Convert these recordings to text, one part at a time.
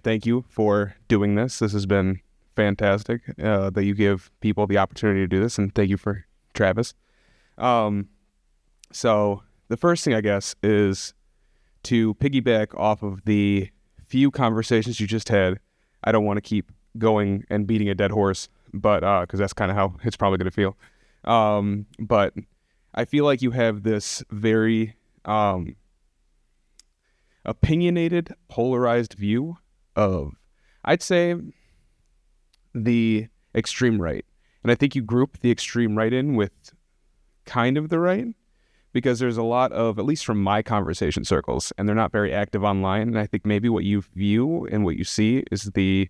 thank you for doing this. This has been fantastic that you give people the opportunity to do this, and thank you for Travis. So the first thing, I guess, is to piggyback off of the few conversations you just had. I don't want to keep going and beating a dead horse, but because that's kind of how it's probably going to feel. But I feel like you have this very opinionated, polarized view of, I'd say, the extreme right. And I think you group the extreme right in with kind of the right, because there's a lot of, at least from my conversation circles, and they're not very active online, and I think maybe what you view and what you see is the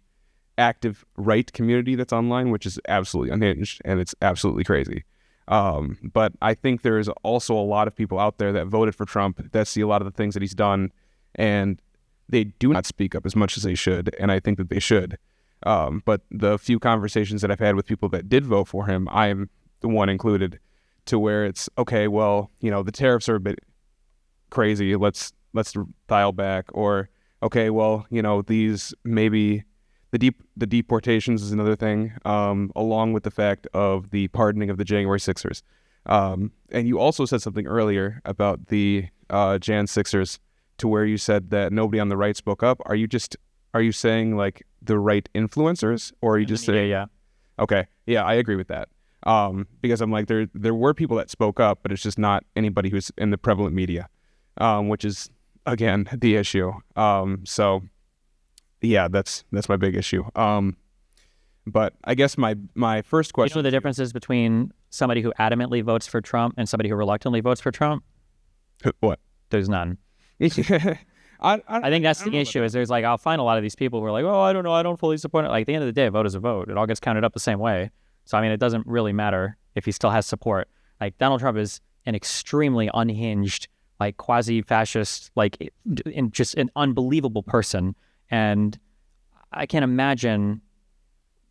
active right community that's online, which is absolutely unhinged, and it's absolutely crazy. But I think there is also a lot of people out there that voted for Trump that see a lot of the things that he's done, and they do not speak up as much as they should, and I think that they should. But the few conversations that I've had with people that did vote for him, I am the one included, to where it's, okay, well, the tariffs are a bit crazy. Let's dial back. Or, okay, well, these maybe the deportations is another thing, along with the fact of the pardoning of the January 6ers. And you also said something earlier about the Jan 6ers, to where you said that nobody on the right spoke up. Are you saying like the right influencers, or are you just saying? Yeah. Okay. Yeah, I agree with that. Because I'm like, there were people that spoke up, but it's just not anybody who's in the prevalent media, which is, again, the issue. So yeah, that's my big issue. But I guess my first question. You know the differences between somebody who adamantly votes for Trump and somebody who reluctantly votes for Trump? What? There's none. I think that's the issue. Is there's like, I'll find a lot of these people who are like, oh, I don't know, I don't fully support it. Like, at the end of the day, a vote is a vote. It all gets counted up the same way. So, I mean, it doesn't really matter if he still has support. Like, Donald Trump is an extremely unhinged, like, quasi-fascist, like, just an unbelievable person. And I can't imagine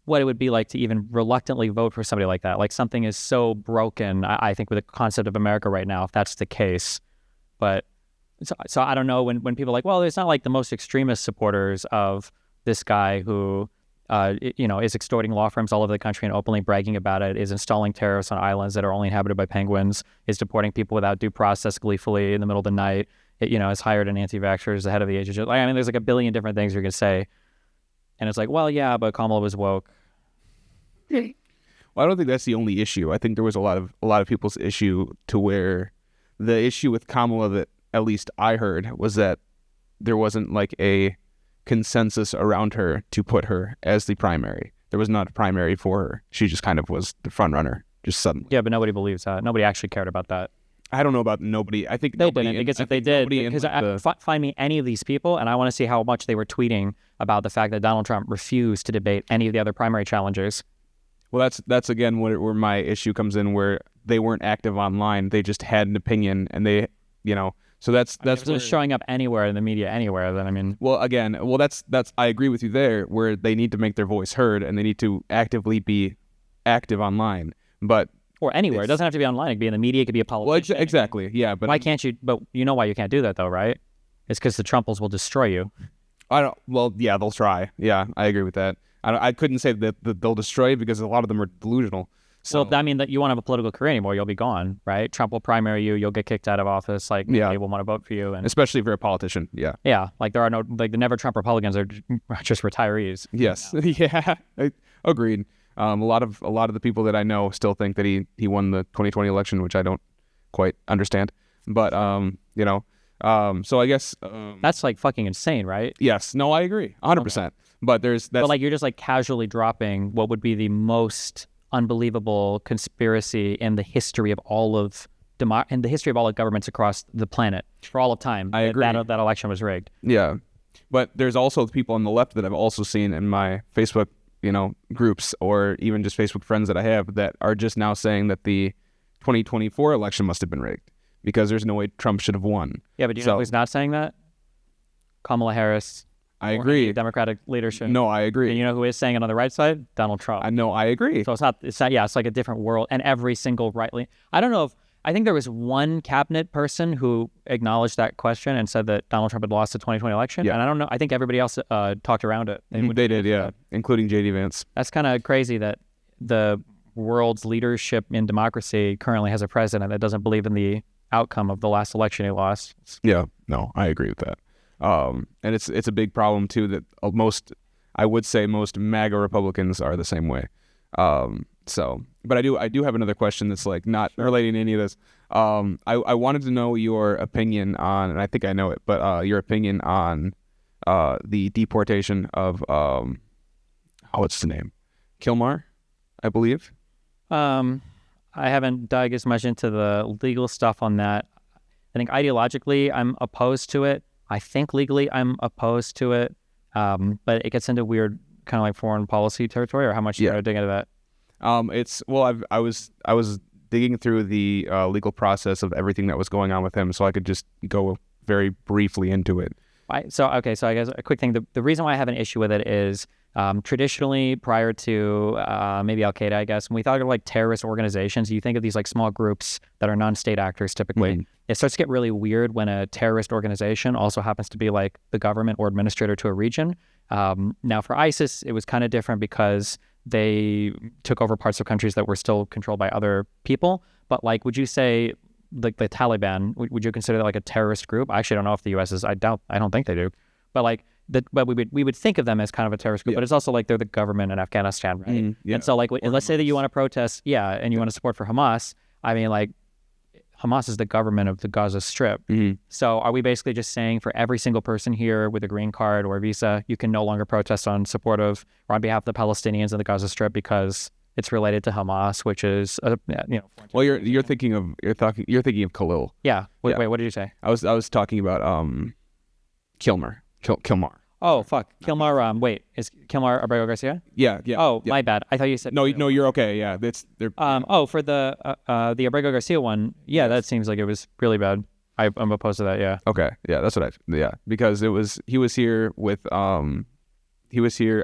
what it would be like to even reluctantly vote for somebody like that. Like, something is so broken, I think, with the concept of America right now, if that's the case. But, so I don't know, when people are like, well, it's not like the most extremist supporters of this guy who... is extorting law firms all over the country and openly bragging about it, is installing tariffs on islands that are only inhabited by penguins, is deporting people without due process gleefully in the middle of the night, has hired an anti-vaxxer as the head of the agency. I mean, there's like a billion different things you can say. And it's like, well, yeah, but Kamala was woke. Well, I don't think that's the only issue. I think there was a lot of people's issue, to where the issue with Kamala that at least I heard was that there wasn't like a consensus around her to put her as the primary. There was not a primary for her. She just kind of was the front runner, just suddenly. Yeah, but nobody believes that. Nobody actually cared about that. I don't know about nobody. I think they didn't. Because if they did, because find me any of these people, and I want to see how much they were tweeting about the fact that Donald Trump refused to debate any of the other primary challengers. Well, that's again where my issue comes in, where they weren't active online. They just had an opinion, and they, So that's just showing up anywhere in the media, anywhere. Then I mean, that's I agree with you there, where they need to make their voice heard, and they need to actively be active online, or anywhere. It doesn't have to be online. It could be in the media. It could be a politician. Well, exactly, yeah. But why can't you? But you know why you can't do that, though, right? It's because the Trumples will destroy you. I don't. Well, yeah, they'll try. Yeah, I agree with that. I couldn't say that they'll destroy you, because a lot of them are delusional. So that mean that you won't have a political career anymore. You'll be gone, right? Trump will primary you. You'll get kicked out of office. Like, they will want to vote for you, and especially if you're a politician. Yeah. Yeah. Like, there are no, like, the never Trump Republicans are just retirees. Yes. Yeah. Agreed. A lot of the people that I know still think that he won the 2020 election, which I don't quite understand. But so I guess that's like fucking insane, right? Yes. No, I agree, 100%. Okay. But but like, you're just like casually dropping what would be the most unbelievable conspiracy in the history of all of governments across the planet for all of time. I agree. That election was rigged. Yeah, but there's also people on the left that I've also seen in my Facebook, groups, or even just Facebook friends that I have, that are just now saying that the 2024 election must have been rigged, because there's no way Trump should have won. Yeah, but do you know who's not saying that? Kamala Harris. I agree. Democratic leadership. No, I agree. And you know who is saying it on the right side? Donald Trump. I know, I agree. So it's not, yeah, it's like a different world. And every single I don't know if I think there was one cabinet person who acknowledged that question and said that Donald Trump had lost the 2020 election. Yeah. And I don't know. I think everybody else talked around it. They did, yeah, including J.D. Vance. That's kind of crazy that the world's leadership in democracy currently has a president that doesn't believe in the outcome of the last election he lost. Yeah, no, I agree with that. And it's a big problem too that I would say most MAGA Republicans are the same way. But I do have another question that's like not relating to any of this. I wanted to know your opinion on, and I think I know it, but your opinion on the deportation of what's the name? Kilmar, I believe. I haven't dug as much into the legal stuff on that. I think ideologically I'm opposed to it. I think legally I'm opposed to it. But it gets into weird kind of like foreign policy territory, or how much you dig into that? I was digging through the legal process of everything that was going on with him, so I could just go very briefly into it. So I guess a quick thing. The reason why I have an issue with it is traditionally, prior to maybe Al Qaeda, I guess, when we thought of like terrorist organizations, you think of these like small groups that are non-state actors typically. Mm-hmm. It starts to get really weird when a terrorist organization also happens to be like the government or administrator to a region. Now for ISIS, it was kind of different because they took over parts of countries that were still controlled by other people. But like, would you say like the Taliban, would you consider that like a terrorist group? I actually don't know if the U.S. is. I don't think they do. But like, but we would think of them as kind of a terrorist group. But it's also like they're the government in Afghanistan, right? Yeah. And so like, let's say that you want to protest, and you want to support for Hamas. I mean, like, Hamas is the government of the Gaza Strip. Mm-hmm. So are we basically just saying for every single person here with a green card or a visa, you can no longer protest on support of or on behalf of the Palestinians in the Gaza Strip because it's related to Hamas, which is Well, you're thinking of Khalil. Yeah. Wait, what did you say? I was talking about Kilmar. Oh, fuck. Kilmar, wait, is Kilmar Abrego Garcia? Yeah. Oh, my bad. I thought you said... No, you're okay, yeah. For the Abrego Garcia one, that seems like it was really bad. I'm opposed to that, yeah. Okay, yeah, that's what because he was here,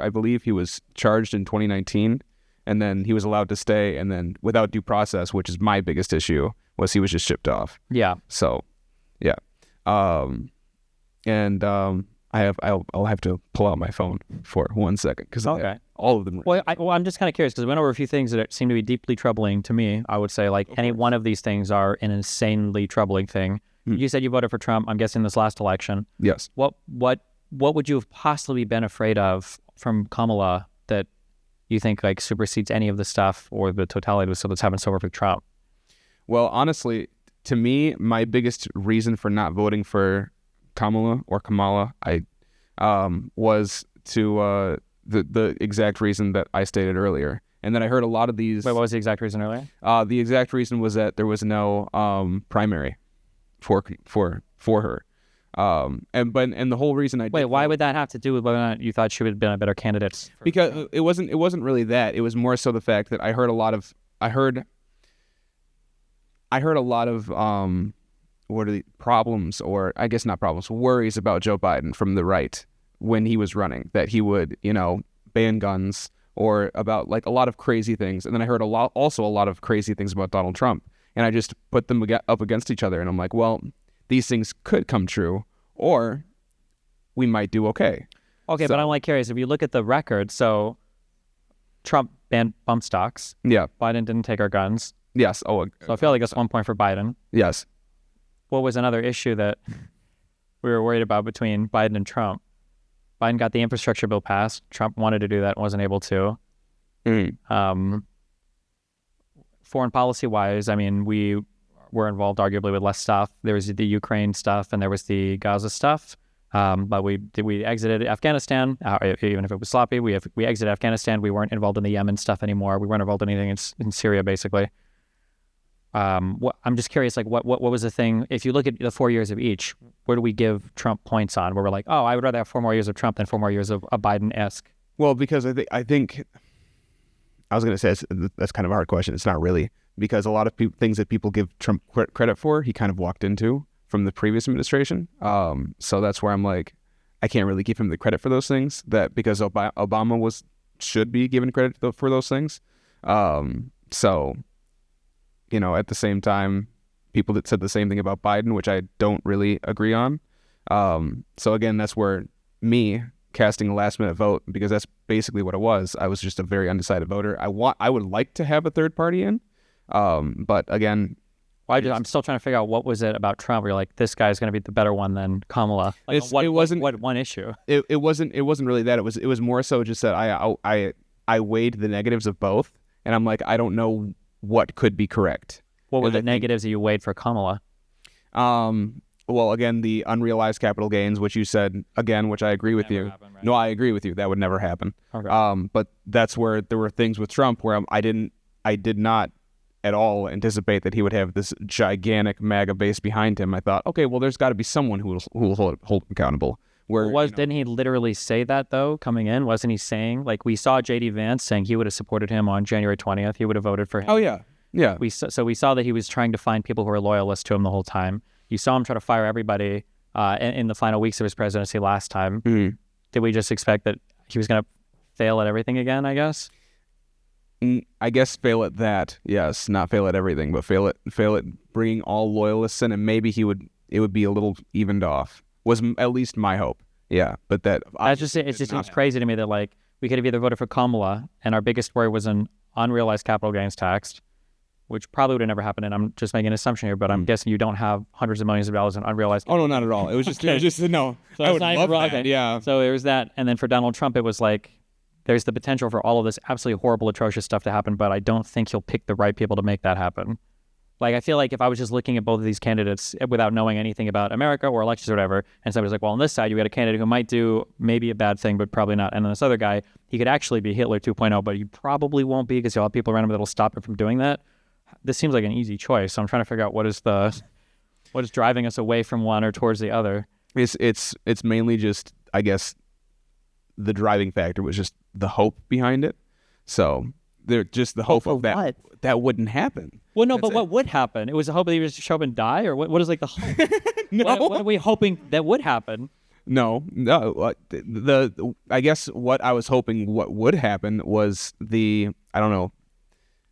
I believe he was charged in 2019, and then he was allowed to stay, and then without due process, which is my biggest issue, was he was just shipped off. Yeah. So, yeah. I'll have to pull out my phone for 1 second because all of them. Well, I'm just kind of curious because we went over a few things that seem to be deeply troubling to me. I would say like any one of these things are an insanely troubling thing. You said you voted for Trump. I'm guessing this last election. Yes. What would you have possibly been afraid of from Kamala that you think like supersedes any of the stuff or the totality of the stuff that's happened so far with Trump? Well, honestly, to me, my biggest reason for not voting for Kamala, was to the exact reason that I stated earlier. And then I heard a lot of these... Wait, what was the exact reason earlier? The exact reason was that there was no primary for her. And the whole reason I... Wait, why would that have to do with whether or not you thought she would have been a better candidate? Because it wasn't really that. It was more so the fact that I heard a lot of what are the problems, or I guess not problems, worries about Joe Biden from the right when he was running, that he would, ban guns or about like a lot of crazy things. And then I heard a lot of crazy things about Donald Trump. And I just put them up against each other. And I'm like, well, these things could come true or we might do okay. Okay, but I'm like curious, if you look at the record, so Trump banned bump stocks. Yeah. Biden didn't take our guns. Yes. So I feel like it's 1 point for Biden. Yes. What was another issue that we were worried about between Biden and Trump? Biden got the infrastructure bill passed. Trump wanted to do that and wasn't able to. Foreign policy-wise, I mean, we were involved arguably with less stuff. There was the Ukraine stuff and there was the Gaza stuff. But we exited Afghanistan, even if it was sloppy. We exited Afghanistan. We weren't involved in the Yemen stuff anymore. We weren't involved in anything in Syria, basically. I'm just curious, like, what was the thing? If you look at the 4 years of each, where do we give Trump points on? Where we're like, oh, I would rather have 4 more years of Trump than 4 more years of a Biden-esque. Well, because I think I was going to say that's kind of a hard question. It's not really, because a lot of things that people give Trump credit for, he kind of walked into from the previous administration. So that's where I'm like, I can't really give him the credit for those things, that because Obama should be given credit for those things. So, at the same time, people that said the same thing about Biden, which I don't really agree on. So again, that's where me casting a last minute vote, because that's basically what it was. I was just a very undecided voter. I would like to have a third party in, but again, I'm still trying to figure out what was it about Trump where you're like, this guy's going to be the better one than Kamala. Like, it wasn't what one issue. It wasn't really that. It was more so just that I weighed the negatives of both, and I'm like, I don't know what could be correct. What were the negatives that you weighed for Kamala? Well, again, the unrealized capital gains, which you said, again, which I agree with you. Happen, right? No, I agree with you. That would never happen. Okay. But that's where there were things with Trump where I did not at all anticipate that he would have this gigantic MAGA base behind him. I thought, okay, well, there's got to be someone who will hold him accountable. Didn't he literally say that, though, coming in? Wasn't he saying, like, we saw J.D. Vance saying he would have supported him on January 20th. He would have voted for him. Oh, yeah. Yeah. We saw that he was trying to find people who are loyalists to him the whole time. You saw him try to fire everybody in the final weeks of his presidency last time. Mm-hmm. Did we just expect that he was going to fail at everything again, I guess? I guess fail at that, yes. Not fail at everything, but fail at bringing all loyalists in, and maybe it would be a little evened off. Was at least my hope. Yeah, but it just seems crazy to me that, like, we could have either voted for Kamala, and our biggest worry was an unrealized capital gains tax, which probably would have never happened, and I'm just making an assumption here, but I'm guessing you don't have hundreds of millions of dollars in unrealized. Oh, no, not at all. It was just, no. So I would love that, okay. Yeah. So there was that, and then for Donald Trump, it was like, there's the potential for all of this absolutely horrible, atrocious stuff to happen, but I don't think he'll pick the right people to make that happen. Like, I feel like if I was just looking at both of these candidates without knowing anything about America or elections or whatever, and somebody's like, well, on this side, you got a candidate who might do maybe a bad thing, but probably not. And then this other guy, he could actually be Hitler 2.0, but he probably won't be because you'll have people around him that'll stop him from doing that. This seems like an easy choice. So I'm trying to figure out what is driving us away from one or towards the other. It's mainly just, I guess, the driving factor was just the hope behind it. So they're just the hope of that wouldn't happen. Well, no, but what would happen? It was the hope that he would just show up and die, or what is like the hope? No. What are we hoping that would happen? No. I guess what I was hoping what would happen was the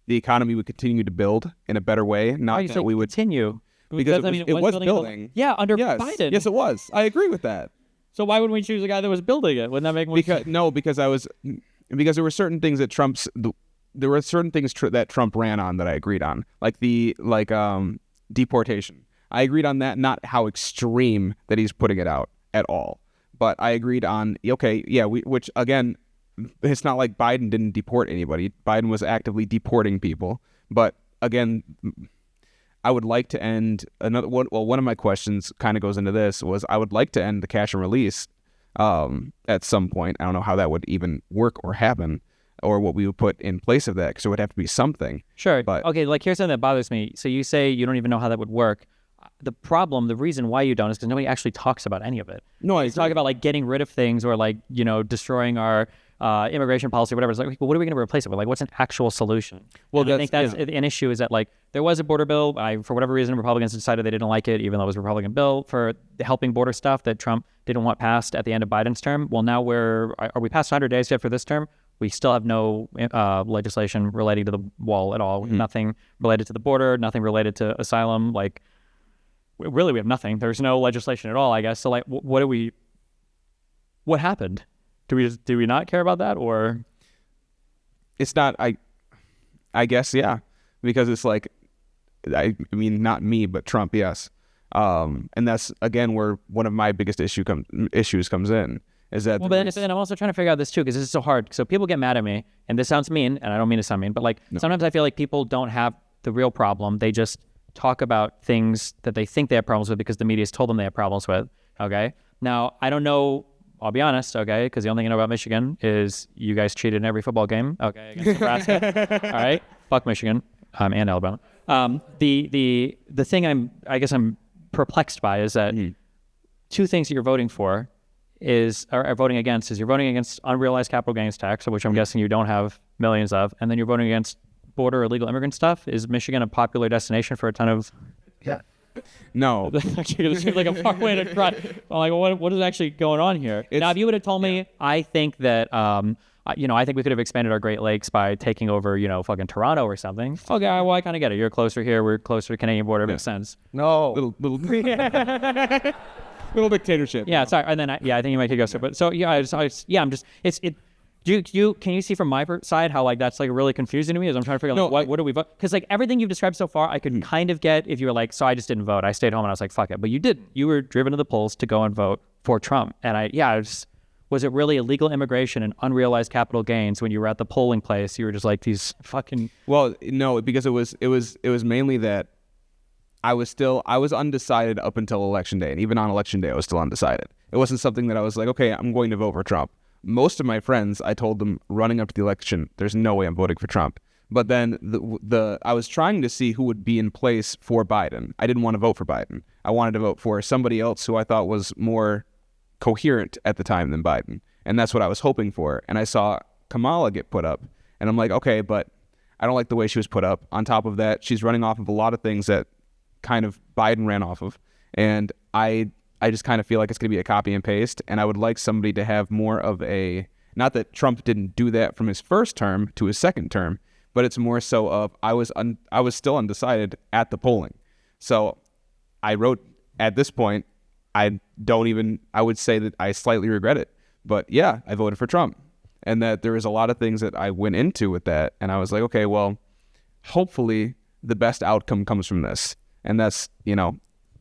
economy would continue to build in a better way. Not that we would continue. Because it was building. Yeah, under Biden. Yes, it was. I agree with that. So why wouldn't we choose a guy that was building it? Wouldn't that make more sense? No, because there were certain things that that Trump ran on that I agreed on, like deportation. I agreed on that, not how extreme that he's putting it out at all. But I agreed on which again, it's not like Biden didn't deport anybody. Biden was actively deporting people. But again, I would like to end another one. Well, one of my questions kind of goes into this was I would like to end the cash and release at some point. I don't know how that would even work or happen or what we would put in place of that because it would have to be something. Sure. But okay, like here's something that bothers me. So you say you don't even know how that would work. The reason why you don't is because nobody actually talks about any of it. No, I talk about like getting rid of things or like, destroying our immigration policy or whatever. It's like, well, what are we going to replace it with? Like, what's an actual solution? Well, I think that's an issue is that like there was a border bill. For whatever reason, Republicans decided they didn't like it, even though it was a Republican bill for helping border stuff that Trump didn't want passed at the end of Biden's term. Well, now are we past 100 days yet for this term? We still have no legislation relating to the wall at all. Mm-hmm. Nothing related to the border, nothing related to asylum. Like, really, we have nothing. There's no legislation at all, I guess. So, like, what happened? Do we not care about that, or it's not? I guess yeah, because it's like, I mean, not me, but Trump, yes, and that's again where one of my biggest issues comes in. Is that but I'm also trying to figure out this too because this is so hard. So people get mad at me, and this sounds mean, and I don't mean to sound mean, but like sometimes I feel like people don't have the real problem. They just talk about things that they think they have problems with because the media's told them they have problems with. Okay, now I don't know. I'll be honest, okay, because the only thing I know about Michigan is you guys cheated in every football game, okay, against Nebraska. All right, fuck Michigan and Alabama. The thing I'm perplexed by is that two things that you're voting for are voting against is you're voting against unrealized capital gains tax, which I'm guessing you don't have millions of, and then you're voting against border illegal immigrant stuff. Is Michigan a popular destination for a ton of? Yeah. No. Actually, this seems like a far way to try. I'm like, what is actually going on here? Now, if you would have told me, I think that, I think we could have expanded our Great Lakes by taking over, fucking Toronto or something. Okay, well, I kind of get it. You're closer here. We're closer to the Canadian border. It makes sense. No. Little little dictatorship. Yeah, sorry. And then, I think you might take us. But so, can you see from my side how like that's like really confusing to me as I'm trying to figure out what do we vote? Because like everything you've described so far, I could kind of get if you were like, so I just didn't vote. I stayed home and I was like, fuck it. But you didn't. You were driven to the polls to go and vote for Trump. And was it really illegal immigration and unrealized capital gains when you were at the polling place? You were just like these fucking. Well, no, because it was mainly that I was undecided up until election day, and even on election day, I was still undecided. It wasn't something that I was like, okay, I'm going to vote for Trump. Most of my friends, I told them running up to the election, there's no way I'm voting for Trump. But then I was trying to see who would be in place for Biden. I didn't want to vote for Biden. I wanted to vote for somebody else who I thought was more coherent at the time than Biden. And that's what I was hoping for. And I saw Kamala get put up. And I'm like, okay, but I don't like the way she was put up. On top of that, she's running off of a lot of things that kind of Biden ran off of. And I just kind of feel like it's going to be a copy and paste, and I would like somebody to have more of a, not that Trump didn't do that from his first term to his second term, but it's more so of I was still undecided at the polling. So I wrote at this point, I would say that I slightly regret it, but yeah, I voted for Trump, and that there was a lot of things that I went into with that, and I was like, okay, well, hopefully the best outcome comes from this, and that's,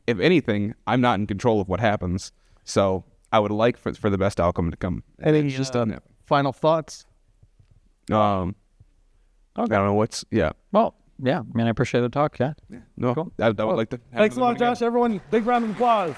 if anything, I'm not in control of what happens, so I would like for the best outcome to come. Any final thoughts? Okay. I don't know Well, yeah. I mean, I appreciate the talk. Yeah. No, Cool. I would like to. Thanks a lot, Josh. Everyone, big round of applause.